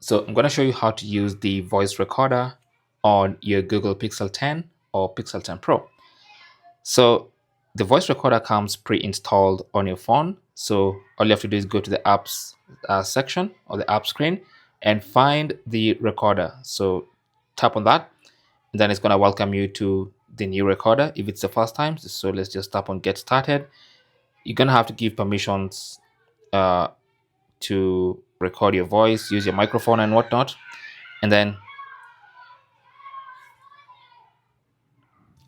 So I'm going to show you how to use the voice recorder on your Google Pixel 10 or Pixel 10 Pro. So the voice recorder comes pre-installed on your phone. So all you have to do is go to the apps section or the app screen and find the recorder. So tap on that, and then it's going to welcome you to the new recorder if it's the first time. So let's just tap on get started. You're going to have to give permissions to record your voice, use your microphone and whatnot. And then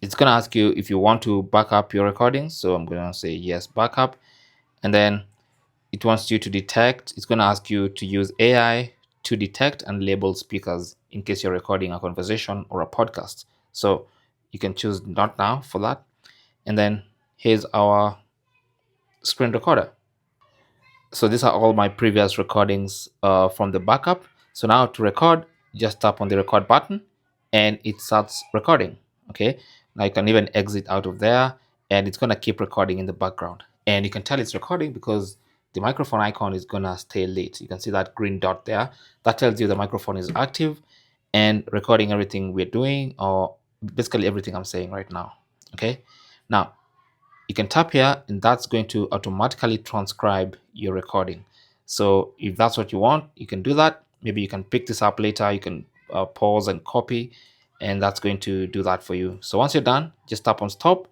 it's going to ask you if you want to back up your recording. So I'm going to say yes, backup. And then it wants you to detect, it's going to ask you to use AI to detect and label speakers in case you're recording a conversation or a podcast. So you can choose not now for that. And then here's our screen recorder. So these are all my previous recordings from the backup. So now to record, just tap on the record button and it starts recording. Okay, now you can even exit out of there and it's going to keep recording in the background. And you can tell it's recording because the microphone icon is going to stay lit. You can see that green dot there. That tells you the microphone is active and recording everything we're doing, or basically everything I'm saying right now. Okay, now you can tap here and that's going to automatically transcribe your recording. So if that's what you want, you can do that. Maybe you can pick this up later. You can pause and copy, and that's going to do that for you. So once you're done, just tap on stop,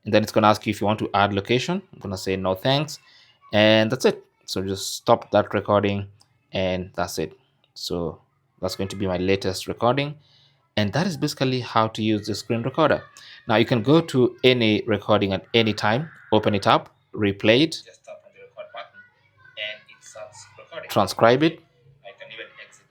and then it's going to ask you if you want to add location. I'm going to say no thanks, and that's it. So just stop that recording, and that's it. So that's going to be my latest recording. And that is basically how to use the screen recorder. Now you can go to any recording at any time, open it up, replay it, just tap on the record button, and it starts recording. Transcribe it,